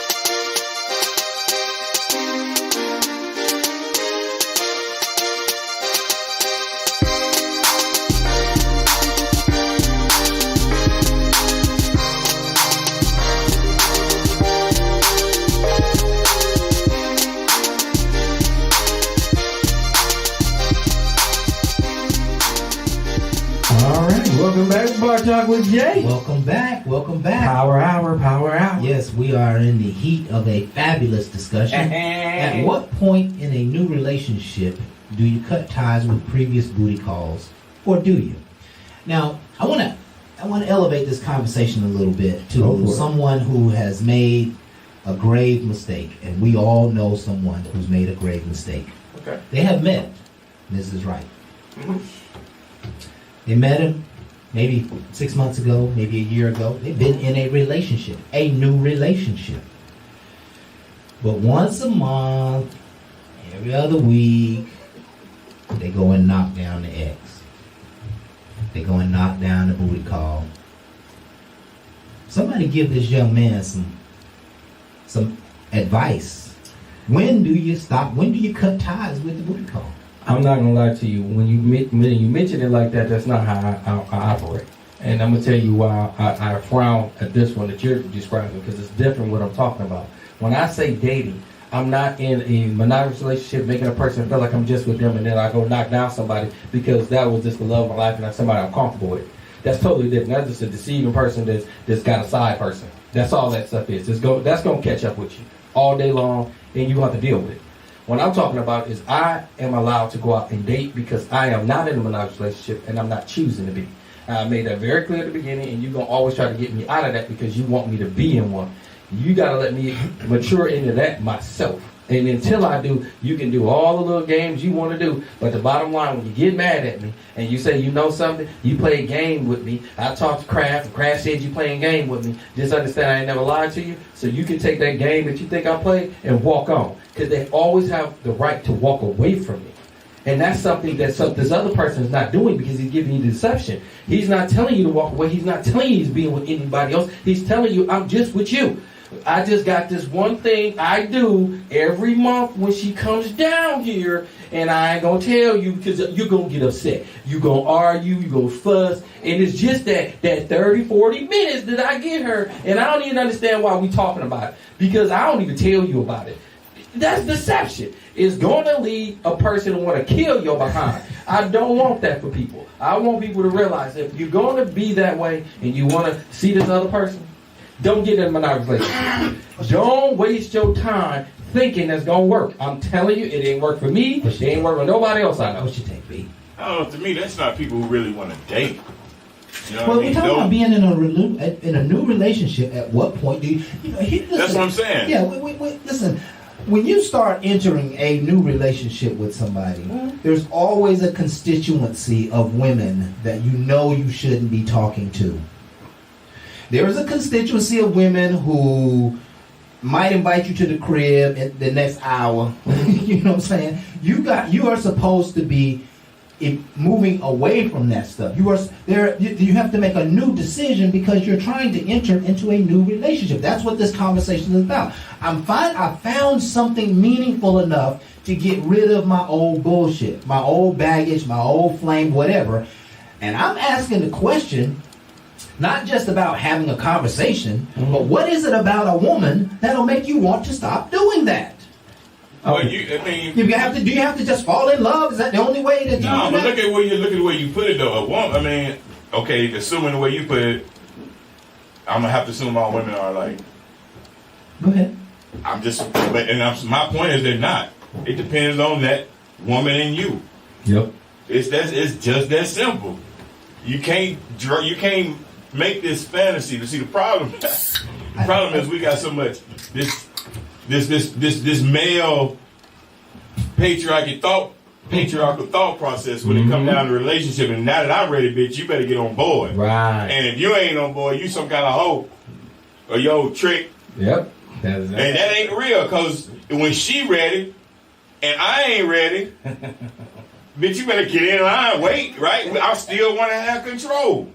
All right. Welcome back to Bar Talk with Jay. Welcome back. Welcome back. Power hour. Yes, we are in the heat of a fabulous discussion. At what point in a new relationship do you cut ties with previous booty calls, or do you? Now, I want to elevate this conversation a little bit Go for to it. someone who has made a grave mistake, and we all know someone who's made a grave mistake. Okay. They have met Mrs. Wright. They met him maybe 6 months ago, maybe a year ago. They've been in a relationship, a new relationship. But once a month, every other week, they go and knock down the ex. They go and knock down the booty call. Somebody give this young man some advice. When do you stop? When do you cut ties with the booty call? I'm not gonna lie to you. When you mention it like that, that's not how I operate. And I'm gonna tell you why I frown at this one that you're describing, because it's different what I'm talking about. When I say dating, I'm not in a monogamous relationship making a person feel like I'm just with them and then I go knock down somebody because that was just the love of my life and that's somebody I'm comfortable with. That's totally different. That's just a deceiving person that's got a side person. That's all that stuff is. That's gonna catch up with you all day long and you have to deal with it. What I'm talking about is I am allowed to go out and date because I am not in a monogamous relationship and I'm not choosing to be. I made that very clear at the beginning, and you're going to always try to get me out of that because you want me to be in one. You got to let me mature into that myself. And until I do, you can do all the little games you want to do. But the bottom line, when you get mad at me and you say you know something, you play a game with me. I talked to Kraft, and Kraft said you playing a game with me. Just understand I ain't never lied to you. So you can take that game that you think I played and walk on. Because they always have the right to walk away from me. And that's something that this other person is not doing because he's giving you deception. He's not telling you to walk away. He's not telling you he's being with anybody else. He's telling you, I'm just with you. I just got this one thing I do every month when she comes down here, and I ain't going to tell you because you're going to get upset. You're going to argue. You're going to fuss. And it's just that 30, 40 minutes that I get her, and I don't even understand why we talking about it because I don't even tell you about it. That's deception. It's going to lead a person to want to kill your behind. I don't want that for people. I want people to realize if you're going to be that way and you want to see this other person, don't get in a monogamous relationship. Don't waste your time thinking that's going to work. I'm telling you, it ain't work for me. It ain't work for nobody else I know. What you think, B? I don't know. To me, that's not people who really want to date. You know Well, what I we're mean? talking about being in a new relationship. At what point do you know? Listen, That's what I'm saying. Yeah, listen. When you start entering a new relationship with somebody, there's always a constituency of women that you know you shouldn't be talking to. There is a constituency of women who might invite you to the crib in the next hour. You know what I'm saying? You are supposed to be moving away from that stuff. You have to make a new decision because you're trying to enter into a new relationship. That's what this conversation is about. I found something meaningful enough to get rid of my old bullshit, my old baggage, my old flame, whatever. And I'm asking the question, not just about having a conversation, but what is it about a woman that'll make you want to stop doing that? Well, Do you have to just fall in love? Is that the only way that you No, do but that? look at the way you put it though. A woman, okay, assuming the way you put it, I'm gonna have to assume all women are like. Go ahead. My point is they're not. It depends on that woman and you. Yep. It's just that simple. You can't make this fantasy. To see the problem. The problem is we got so much this male patriarchal thought process when it comes down to relationship. And now that I'm ready, bitch, you better get on board. Right. And if you ain't on board, you some kind of hoe or yo trick. Yep. And that ain't real, because when she ready and I ain't ready, bitch, you better get in line. Wait, right? I still want to have control.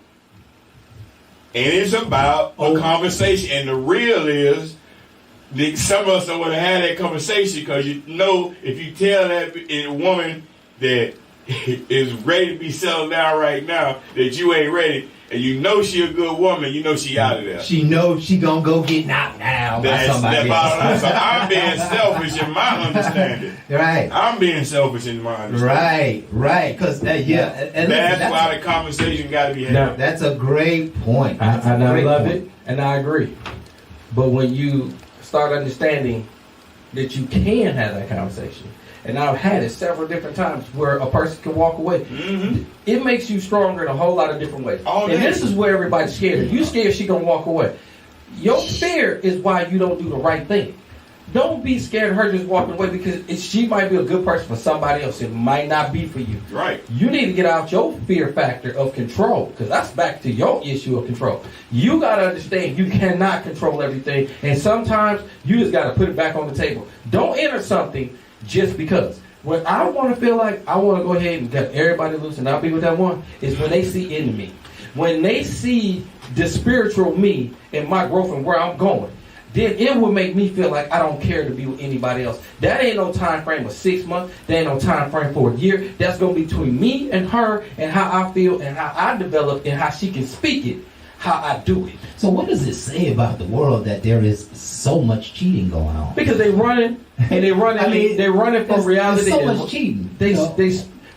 And it's about a conversation. And the real is that some of us don't want to have that conversation, because you know if you tell that woman that is ready to be settled down right now that you ain't ready, and you know she a good woman, you know she out of there. She knows she gonna go get knocked down by somebody else. So I'm being selfish in my understanding. Right. I'm being selfish in my understanding. Right. Because that's why the conversation got to be had. Now, that's a great point. I love it, and I agree. But when you start understanding that you can have that conversation, and I've had it several different times where a person can walk away. Mm-hmm. It makes you stronger in a whole lot of different ways. And this is where everybody's scared. You scared she gonna walk away. Your fear is why you don't do the right thing. Don't be scared of her just walking away, because she might be a good person for somebody else. It might not be for you. Right. You need to get out your fear factor of control, because that's back to your issue of control. You got to understand you cannot control everything, and sometimes you just got to put it back on the table. Don't enter something just because. When I want to feel like I want to go ahead and get everybody loose and not be with that one, is when they see in me. When they see the spiritual me and my growth and where I'm going, then it will make me feel like I don't care to be with anybody else. That ain't no time frame of 6 months. That ain't no time frame for a year. That's going to be between me and her and how I feel and how I develop and how she can speak it, how I do it. So what does it say about the world that there is so much cheating going on? Because they running and they running. I mean, they're running from reality. There's so much cheating. They, you know?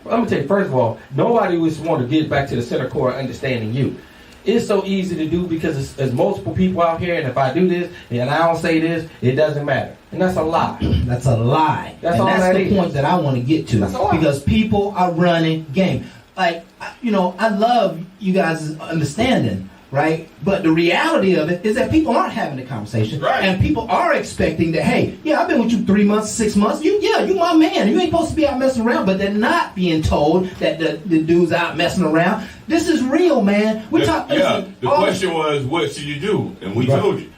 I'm gonna tell you. First of all, nobody was want to get back to the center core of understanding you. It's so easy to do because there's multiple people out here, and if I do this and I don't say this, it doesn't matter, and that's a lie. That's a lie. That's and all that's that the is. point that I want to get to. That's a lie. Because people are running game. Like, I love you guys' understanding, right? But the reality of it is that people aren't having the conversation. Right. And people are expecting that, hey, yeah, I've been with you 3 months, 6 months. You my man. You ain't supposed to be out messing around. But they're not being told that the dude's out messing around. This is real, man. The question was, what should you do? And we told you,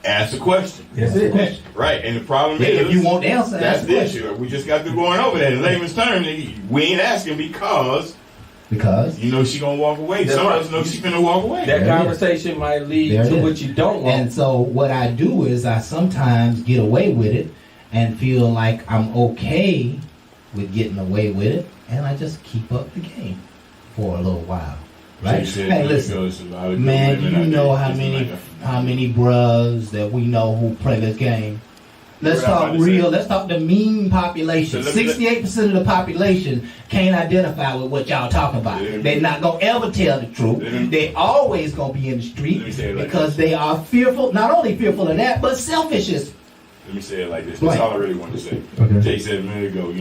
ask the question. That's it. Right, and the problem Yeah, is, if you want the answer, that's ask the the question. issue. We just got through going over that in layman's terms. We ain't asking because you know she gonna walk away. That's Some right. of us know she's gonna walk away. That There it conversation might lead There it to is. what you don't want. And so what I do is I sometimes get away with it and feel like I'm okay with getting away with it, and I just keep up the game for a little while. Right? She said, Hey, there listen, goes a lot of good man, women you out know there how just many like a- how many bros that we know who play this game. Let's What I'm talk about to real. say. Let's talk the mean population. So let me- 68% of the population can't identify with what y'all talking about. Let me- They're not gonna ever tell the truth. Let me- They always gonna be in the street Let me say it like because this. they are fearful. Not only fearful of that, but selfish. Let me say it like this. Go That's ahead. all I really wanted to say. Okay. Jay said a minute ago,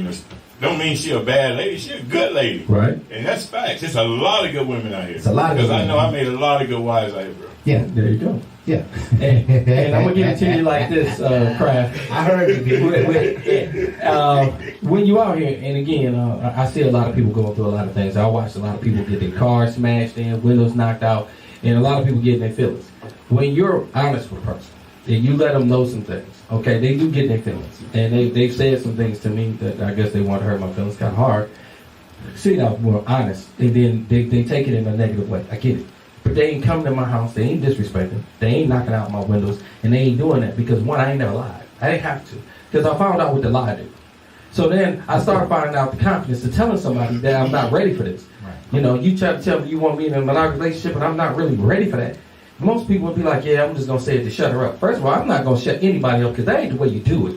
don't mean she a bad lady. She a good lady. Right. And that's facts. There's a lot of good women out here. It's a lot of Because good I know women. I made a lot of good wives out here, bro. Yeah, There you go. yeah. And I'm gonna give it to you like this, Kraft. I heard you, baby. When you out here, and again, I see a lot of people going through a lot of things. I watch a lot of people get their cars smashed in, windows knocked out, and a lot of people getting their feelings. When you're honest with a person, and you let them know some things, okay, they do get their feelings. And they've said some things to me that I guess they want to hurt my feelings kind of hard. See, now, more honest, and then they take it in a negative way. I get it. But they ain't coming to my house, they ain't disrespecting, they ain't knocking out my windows, and they ain't doing that because, one, I ain't never lied. I didn't have to, because I found out what the lie did. So then I started finding out the confidence to telling somebody that I'm not ready for this. Right. You know, you try to tell me you want me in a monogamous relationship, and I'm not really ready for that. Most people would be like, yeah, I'm just going to say it to shut her up. First of all, I'm not going to shut anybody up because that ain't the way you do it.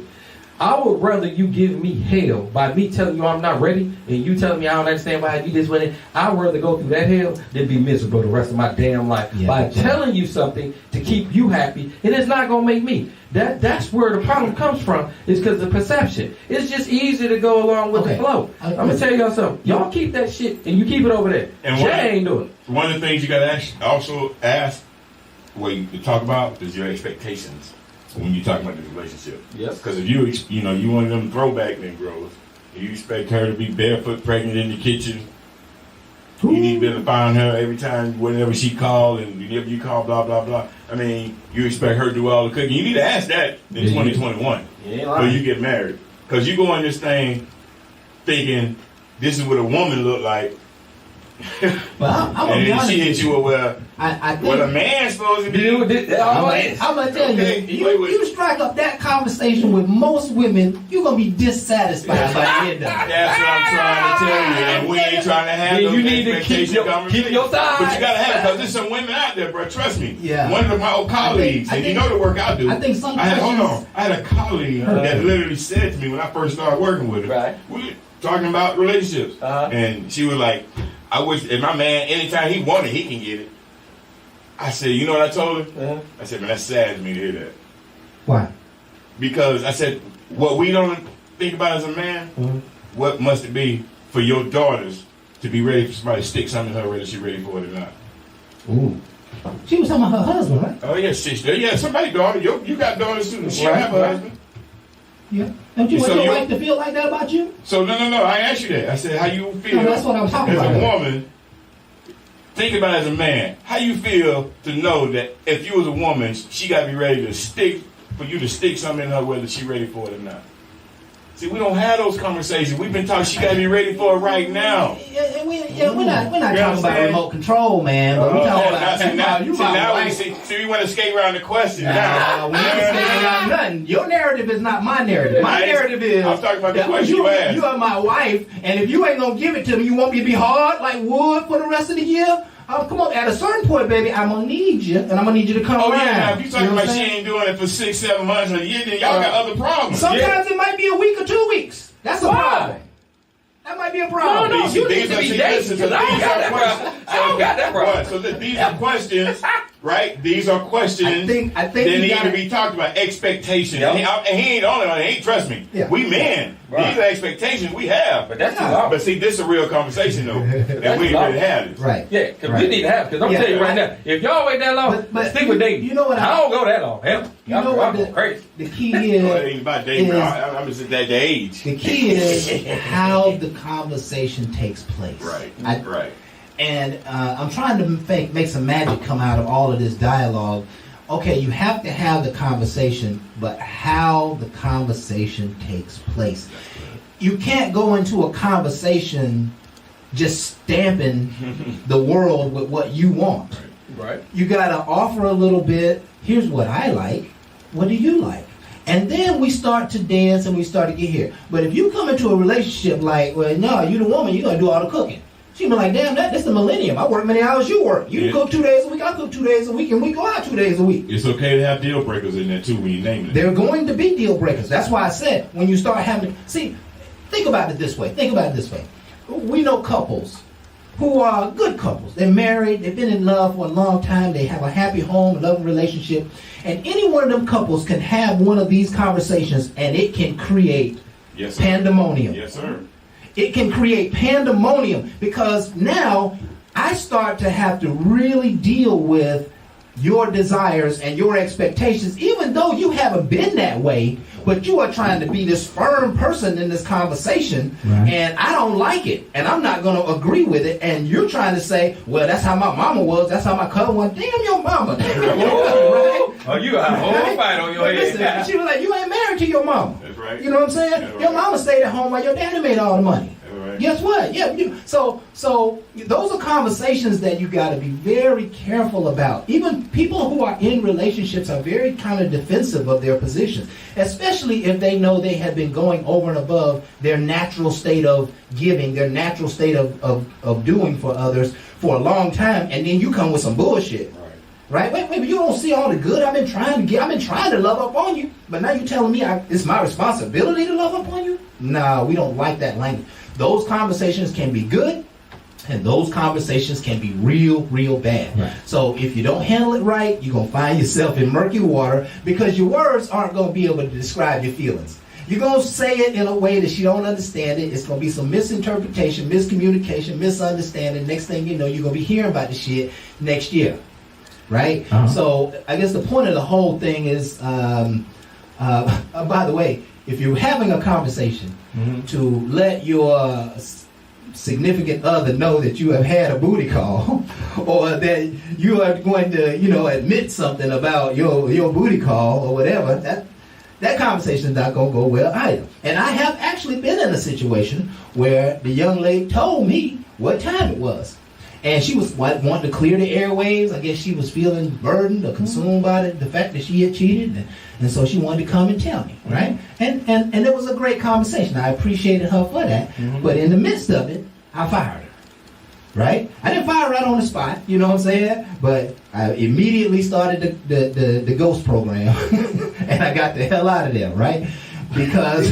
I would rather you give me hell by me telling you I'm not ready and you telling me I don't understand why I do this with it. I'd rather go through that hell than be miserable the rest of my damn life by telling you something to keep you happy, and it's not going to make me. That's where the problem comes from, is because the perception. It's just easy to go along with the flow. I'm going to tell y'all something. Y'all keep that shit and you keep it over there. And Jay ain't doing it. One of the things you got to also ask, you talk about, is your expectations when you talk about this relationship. Yes. Because if you one of them throwback Negroes, you expect her to be barefoot, pregnant in the kitchen. You need to be able to find her every time, whenever she call, and whenever you call, blah blah blah. I mean, you expect her to do all the cooking. You need to ask that in 2021 when you get married, because you go on this thing thinking this is what a woman look like. Well, I'm gonna And be then honest she hit with you you. with I think what a man's supposed to be. You I'm gonna tell Okay, you, wait. you strike up that conversation with most women, you're gonna be dissatisfied by the end of it. That's what I'm trying to tell you. And we ain't trying to have Yeah, those you need to keep expectation your conversations. side. But you gotta have it, because there's some women out there, bro. Trust me. Yeah. One of my old colleagues, I and you think- know the work I do. I think some I had questions- a colleague that literally said to me when I first started working with her. Right. We were talking about relationships, Uh-huh. and she was like, "I wish if my man, anytime he wanted, he can get it." I said, "You know what I told her?" Uh-huh. I said, "Man, that's sad to me to hear that." Why? Because I said, what we don't think about as a man, what must it be for your daughters to be ready for somebody to stick something in her, whether she's ready for it or not? Ooh. She was talking about her husband, right? Oh, yeah, sister. Yeah, somebody daughter. You got daughters too. She don't have a husband. Yeah. Don't you want So your you- wife to feel like that about you? So, no. I asked you that. I said, how you feel No, that's what I'm talking as about. a woman? Think about it as a man. How you feel to know that if you was a woman, she got to be ready to stick, for you to stick something in her, whether she ready for it or not? See, we don't have those conversations. We've been talking. She got to be ready for it right now. We're not talking about understand? remote control, man. But we're talking about you, my wife. See, you want to skate around the question. Nah, we ain't skating around nothing. Your narrative is not my narrative. My narrative is. I'm talking about the that question you asked. You are my wife, and if you ain't gonna give it to me, you want me to be hard like wood for the rest of the year? Come on, at a certain point, baby, I'm gonna need you, and I'm gonna need you to come around. Yeah, now, if you talking know what about I'm she saying? ain't doing it for 6, 7 months or a year, then y'all got other problems. Sometimes it might be a week or 2 weeks. That's a problem. That might be a problem. No, you need to be dating, because I don't got that problem. I don't got that problem. So these are questions, right? These are questions I think that you need gotta to be talked about. Expectations. Yep. And he ain't on it. He ain't, trust me. Yeah. We men. Right. These are expectations we have. But that's too long. But see, this is a real conversation, though. That we ain't really had this. Right. Yeah, because Right. we need to have. Because I'm Yeah. telling you right now, if y'all wait that long, But stick with dating. you know what I don't go that long. Hell, You know what? I'm crazy. The key Well, it is. ain't about dating. is- I'm just at that age. The key is how the conversation takes place. Right. Right. And I'm trying to make some magic come out of all of this dialogue. Okay, you have to have the conversation, but how the conversation takes place. You can't go into a conversation just stamping the world with what you want. Right. You got to offer a little bit. Here's what I like. What do you like? And then we start to dance and we start to get here. But if you come into a relationship like, well, no, you the woman, you're going to do all the cooking. She be like, damn, that's the millennium. I work many hours, you work. You cook 2 days a week, I cook 2 days a week, and we go out 2 days a week. It's okay to have deal breakers in there, too, when you name it. They're going to be deal breakers. That's why I said, when you start having, see, think about it this way. We know couples who are good couples. They're married, they've been in love for a long time, they have a happy home, a loving relationship, and any one of them couples can have one of these conversations and it can create Yes, sir. pandemonium. Yes, sir. It can create pandemonium because now I start to have to really deal with your desires and your expectations, even though you haven't been that way, but you are trying to be this firm person in this conversation, and I don't like it, and I'm not going to agree with it, and you're trying to say, well, that's how my mama was, that's how my cousin was. Damn your mama. Damn your cousin, right? Oh, you got a whole fight on your But head. listen, she was like, you ain't married to your mama. That's right. You know what I'm saying? That's Your right. mama stayed at home while your daddy made all the money. Right. Guess what? Yeah. So those are conversations that you got to be very careful about. Even people who are in relationships are very kind of defensive of their positions, especially if they know they have been going over and above their natural state of giving, their natural state of doing for others for a long time, and then you come with some bullshit. Right? Wait, but you don't see all the good I've been trying to love up on you, but now you're telling me it's my responsibility to love up on you? No, we don't like that language. Those conversations can be good, and those conversations can be real, real bad. Right. So if you don't handle it right, you're going to find yourself in murky water because your words aren't going to be able to describe your feelings. You're going to say it in a way that you don't understand it. It's going to be some misinterpretation, miscommunication, misunderstanding. Next thing you know, you're going to be hearing about the shit next year. Right? So I guess the point of the whole thing is, by the way, if you're having a conversation to let your significant other know that you have had a booty call or that you are going to, admit something about your booty call or whatever, that conversation is not going to go well either. And I have actually been in a situation where the young lady told me what time it was. And she was wanting to clear the airwaves. I guess she was feeling burdened or consumed by the fact that she had cheated. And so she wanted to come and tell me, right? And it was a great conversation. I appreciated her for that. But in the midst of it, I fired her, right? I didn't fire her right on the spot, you know what I'm saying? But I immediately started the ghost program. And I got the hell out of there, right? Because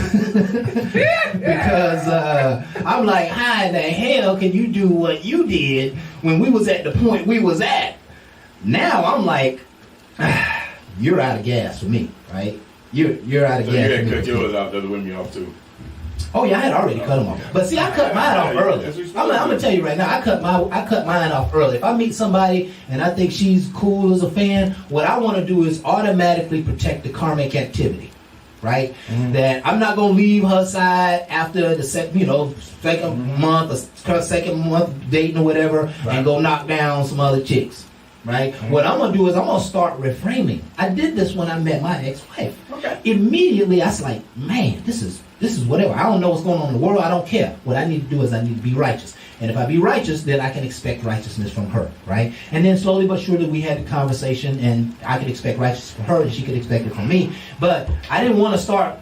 I'm like, how in the hell can you do what you did when we was at the point we was at? Now I'm like, you're out of gas for me, right? You're out of So gas. you for had me. cut yours off, the other women off too. Oh yeah, I had already cut them off. But see, I cut mine off early. I'm gonna tell you right now, I cut mine off early. If I meet somebody and I think she's cool as a fan, what I want to do is automatically protect the karmic activity. Right? That I'm not gonna leave her side after the second month or second month dating or whatever, and go knock down some other chicks. Right? What I'm gonna do is I'm gonna start reframing. I did this when I met my ex-wife. Okay. Immediately, I was like, man, this is whatever. I don't know what's going on in the world. I don't care. What I need to do is I need to be righteous. And if I be righteous, then I can expect righteousness from her, right? And then slowly but surely we had the conversation, and I could expect righteousness from her, and she could expect it from me. But I didn't want to start,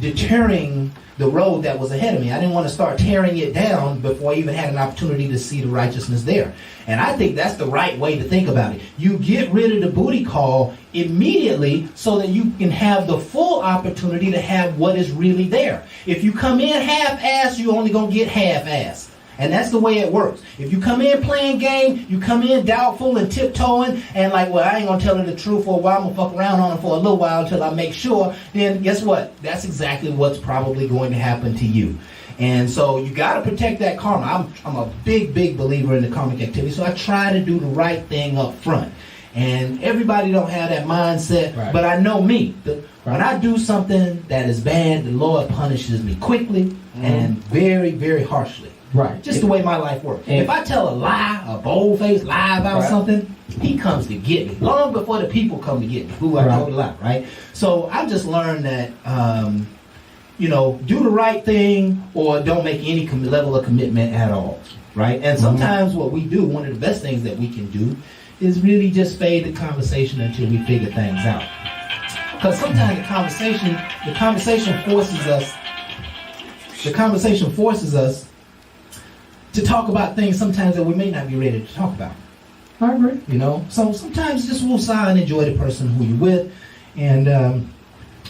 deterring the road that was ahead of me. I didn't want to start tearing it down before I even had an opportunity to see the righteousness there. And I think that's the right way to think about it. You get rid of the booty call immediately so that you can have the full opportunity to have what is really there. If you come in half-assed, you're only going to get half-assed. And that's the way it works. If you come in playing game, you come in doubtful and tiptoeing and like, well, I ain't going to tell her the truth for a while. I'm going to fuck around on her for a little while until I make sure. Then guess what? That's exactly what's probably going to happen to you. And so you got to protect that karma. I'm a big, big believer in the karmic activity. So I try to do the right thing up front. And everybody don't have that mindset. Right. But I know me. When I do something that is bad, the Lord punishes me quickly and very, very harshly. Right. Just the way my life works. If I tell a lie, a bold-faced lie about something, he comes to get me. Long before the people come to get me, who I told a lie, right? So I just learned that, do the right thing or don't make any level of commitment at all, right? And sometimes what we do, one of the best things that we can do is really just fade the conversation until we figure things out. Because sometimes the conversation forces us to talk about things sometimes that we may not be ready to talk about. I agree. So sometimes just woosah and enjoy the person who you're with. And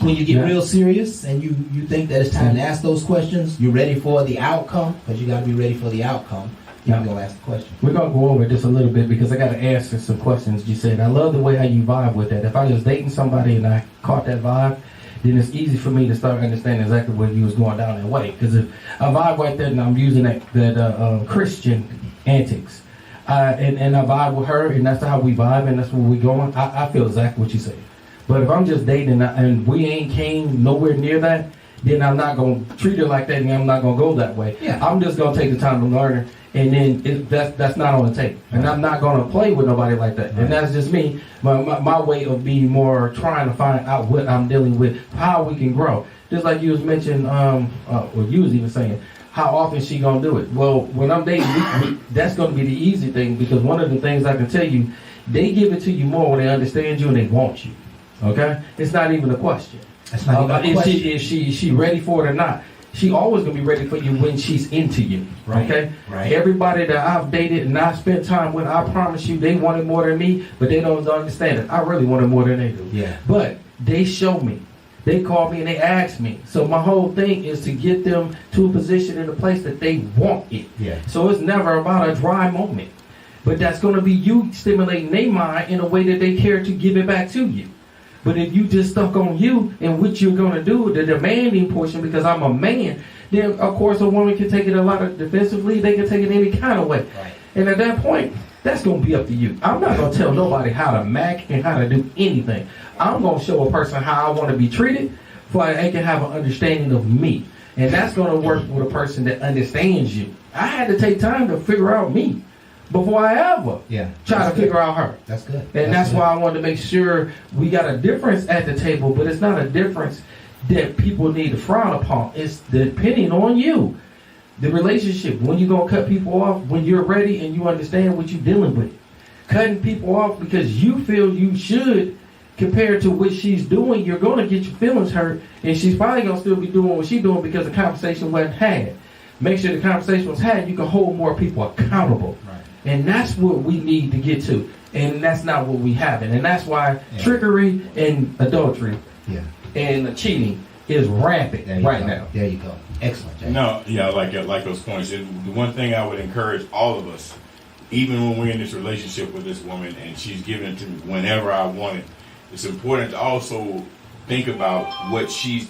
when you get real serious and you think that it's time to ask those questions, you're ready for the outcome, because you got to be ready for the outcome. You can go ask the question. We're going to go over just a little bit because I got to answer some questions you said. I love the way how you vibe with that. If I was dating somebody and I caught that vibe, then it's easy for me to start understanding exactly where you was going down that way. Because if I vibe right there and I'm using that Christian antics, and I vibe with her, and that's how we vibe, and that's where we going, I feel exactly what you said. But if I'm just dating and we ain't came nowhere near that, then I'm not going to treat her like that, and I'm not going to go that way. Yeah. I'm just going to take the time to learn her, and then that's not on the tape. And I'm not going to play with nobody like that. And that's just me, my way of being more trying to find out what I'm dealing with, how we can grow. Just like you was mentioning, or you was even saying, how often she going to do it? Well, when I'm dating, that's going to be the easy thing, because one of the things I can tell you, they give it to you more when they understand you and they want you. Okay? It's not even a question. That's not even a question. Is she ready for it or not? She always gonna be ready for you when she's into you. Right. Okay? Right. Everybody that I've dated and I spent time with, I promise you, they wanted more than me, but they don't understand it. I really wanted more than they do. Yeah. But they show me. They call me and they ask me. So my whole thing is to get them to a position in a place that they want it. Yeah. So it's never about a dry moment. But that's gonna be you stimulating their mind in a way that they care to give it back to you. But if you just stuck on you and what you're going to do, the demanding portion, because I'm a man, then of course a woman can take it a lot of defensively. They can take it any kind of way. Right. And at that point, that's going to be up to you. I'm not going to tell nobody how to mac and how to do anything. I'm going to show a person how I want to be treated so they can have an understanding of me. And that's going to work with a person that understands you. I had to take time to figure out me before I ever try to figure out her. That's good. And that's why I wanted to make sure we got a difference at the table, but it's not a difference that people need to frown upon. It's depending on you. The relationship, when you're going to cut people off, when you're ready and you understand what you're dealing with. Cutting people off because you feel you should compared to what she's doing, you're going to get your feelings hurt, and she's probably going to still be doing what she's doing because the conversation wasn't had. Make sure the conversation was had, you can hold more people accountable. Right. And that's what we need to get to. And that's not what we have. And that's why trickery and adultery and cheating is rampant right now. There you go. Excellent, Jay. No, I like those points. And the one thing I would encourage all of us, even when we're in this relationship with this woman and she's giving it to me whenever I want it, it's important to also think about what she's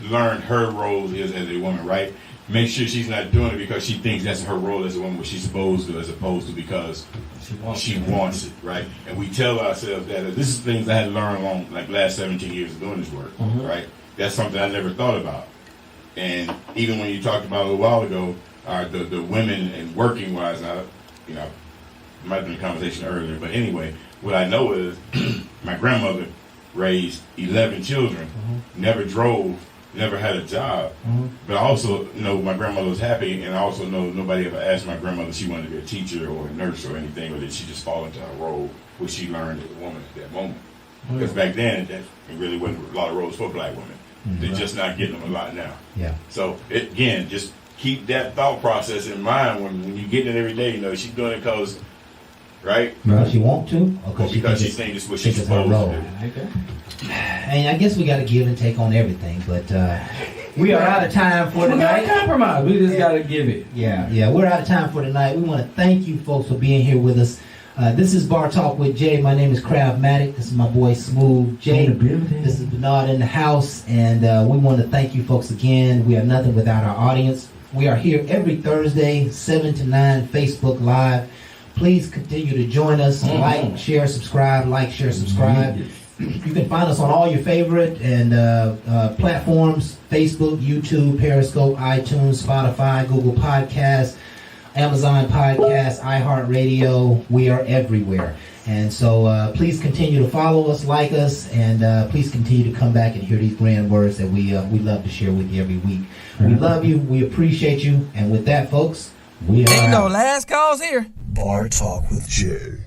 learned her role is as a woman, right? Make sure she's not doing it because she thinks that's her role as a woman, what she's supposed to, as opposed to because she wants it, right? And we tell ourselves that this is things I had to learn along like last 17 years of doing this work, right? That's something I never thought about. And even when you talked about a little while ago, the women and working wise, might have been a conversation earlier, but anyway, what I know is my grandmother raised 11 children, never drove, never had a job. But I also know my grandmother was happy, and I also know nobody ever asked my grandmother if she wanted to be a teacher or a nurse or anything, or did she just fall into her role, which she learned as a woman at that moment. Because back then, there really wasn't a lot of roles for black women. They're just not getting them a lot now. Yeah. So, again, just keep that thought process in mind when you get it every day. You know, she's doing it because, right? Because she want to, or Or because she thinks it's what she's supposed to do. Okay. And I guess we got to give and take on everything, but we are out of time for We gotta tonight. compromise. We just gotta give it. Yeah, we're out of time for tonight. We want to thank you folks for being here with us. This is Bar Talk with Jay. My name is Cravmatic. This is my boy Smooth Jay. In the building. This is Bernard in the house, and we want to thank you folks again. We are nothing without our audience. We are here every Thursday, 7 to 9, Facebook Live. Please continue to join us. Like, share, subscribe. Like, share, subscribe. You can find us on all your favorite and platforms: Facebook, YouTube, Periscope, iTunes, Spotify, Google Podcasts, Amazon Podcasts, iHeartRadio. We are everywhere. And so please continue to follow us, like us, and please continue to come back and hear these grand words that we love to share with you every week. We love you. We appreciate you. And with that, folks, we are Ain't no out. last calls here. Bar Talk with Jay.